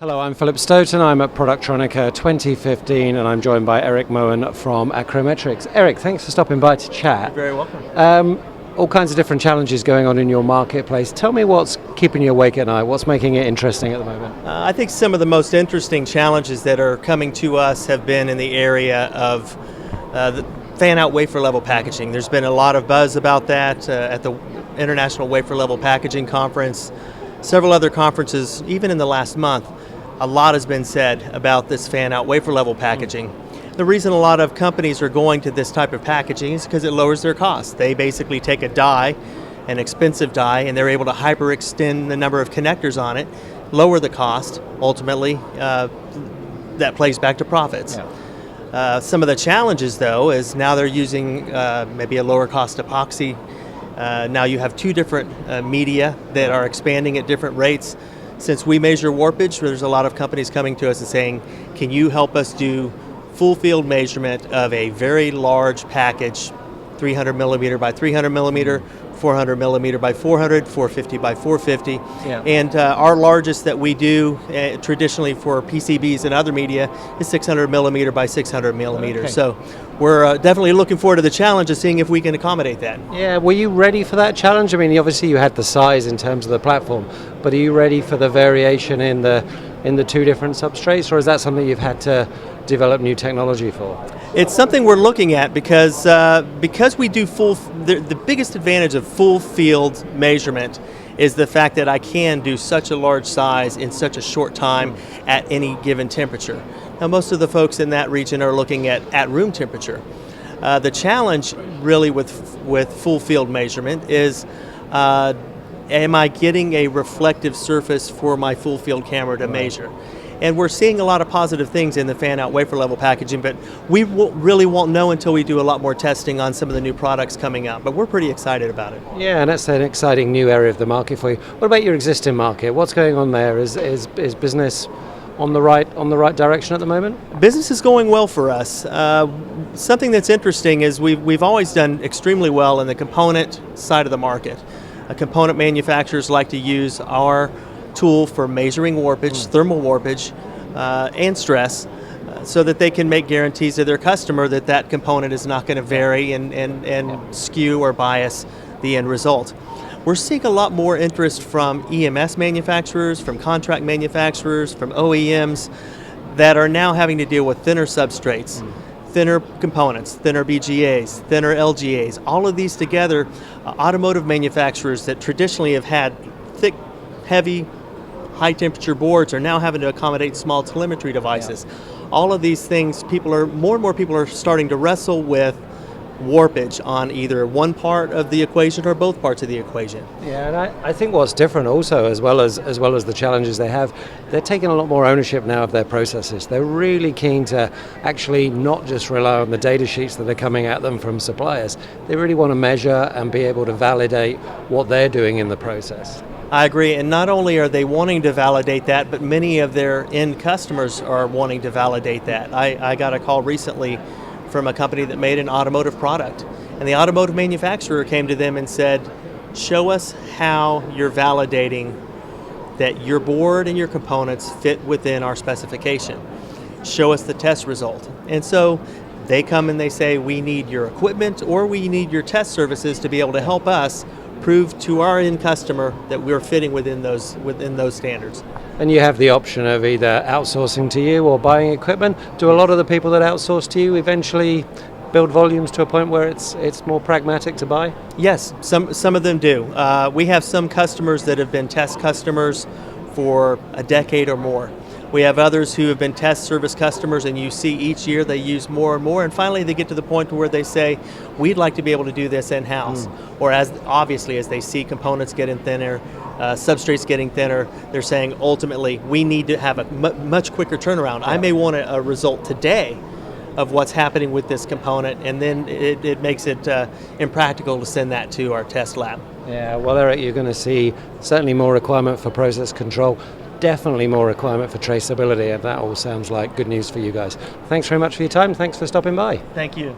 Hello, I'm Philip Stoten. I'm at Productronica 2015 and I'm joined by Eric Moen from Akrometrix. Eric, thanks for stopping by to chat. You're very welcome. All kinds of different challenges going on in your marketplace. Tell me what's keeping you awake at night, what's making it interesting at the moment? I think some of the most interesting challenges that are coming to us have been in the area of the fan-out wafer level packaging. There's been a lot of buzz about that at the International Wafer Level Packaging Conference, several other conferences, even in the last month. A lot has been said about this fan-out wafer level packaging. The reason a lot of companies are going to this type of packaging is because it lowers their costs. They basically take a die, an expensive die, and they're able to hyperextend the number of connectors on it, lower the cost. Ultimately, that plays back to profits. Yeah. Some of the challenges, though, is now they're using maybe a lower cost epoxy. Now you have two different media that are expanding at different rates. Since we measure warpage, there's a lot of companies coming to us and saying, can you help us do full field measurement of a very large package, 300 millimeter by 300 millimeter, 400 millimeter by 400, 450 by 450. Yeah. And our largest that we do traditionally for PCBs and other media is 600 millimeter by 600 millimeter. Okay. So we're definitely looking forward to the challenge of seeing if we can accommodate that. Yeah, were you ready for that challenge? I mean, obviously you had the size in terms of the platform, but are you ready for the variation in the two different substrates, or is that something you've had to develop new technology for? It's something we're looking at because we do the biggest advantage of full field measurement is the fact that I can do such a large size in such a short time at any given temperature. Now most of the folks in that region are looking at room temperature. The challenge really with full field measurement is am I getting a reflective surface for my full field camera to measure? And we're seeing a lot of positive things in the fan-out wafer level packaging, but we really won't know until we do a lot more testing on some of the new products coming out. But we're pretty excited about it. Yeah, and that's an exciting new area of the market for you. What about your existing market? What's going on there? Is business on the right direction at the moment? Business is going well for us. Something that's interesting is we've always done extremely well in the component side of the market. Component manufacturers like to use our tool for measuring warpage, thermal warpage, and stress, so that they can make guarantees to their customer that that component is not going to vary and skew or bias the end result. We're seeing a lot more interest from EMS manufacturers, from contract manufacturers, from OEMs that are now having to deal with thinner substrates, thinner components, thinner BGAs, thinner LGAs. All of these together, automotive manufacturers that traditionally have had thick, heavy, high temperature boards are now having to accommodate small telemetry devices. Yeah. All of these things, more and more people are starting to wrestle with warpage on either one part of the equation or both parts of the equation. Yeah, and I think what's different also, as well as the challenges they have, they're taking a lot more ownership now of their processes. They're really keen to actually not just rely on the data sheets that are coming at them from suppliers. They really want to measure and be able to validate what they're doing in the process. I agree, and not only are they wanting to validate that, but many of their end customers are wanting to validate that. I got a call recently from a company that made an automotive product, and the automotive manufacturer came to them and said, show us how you're validating that your board and your components fit within our specification. Show us the test result. And so they come and they say, we need your equipment or we need your test services to be able to help us prove to our end customer that we're fitting within those standards. And you have the option of either outsourcing to you or buying equipment. Do a lot of the people that outsource to you eventually build volumes to a point where it's more pragmatic to buy? Yes, some of them do. We have some customers that have been test customers for a decade or more. We have others who have been test service customers, and you see each year they use more and more, and finally they get to the point where they say, we'd like to be able to do this in-house. Or obviously as they see components getting thinner, substrates getting thinner, they're saying ultimately we need to have a much quicker turnaround. Yeah. I may want a result today of what's happening with this component, and then it makes it impractical to send that to our test lab. Yeah, well Eric, you're going to see certainly more requirement for process control, definitely more requirement for traceability, and that all sounds like good news for you guys. Thanks very much for your time. Thanks for stopping by. Thank you.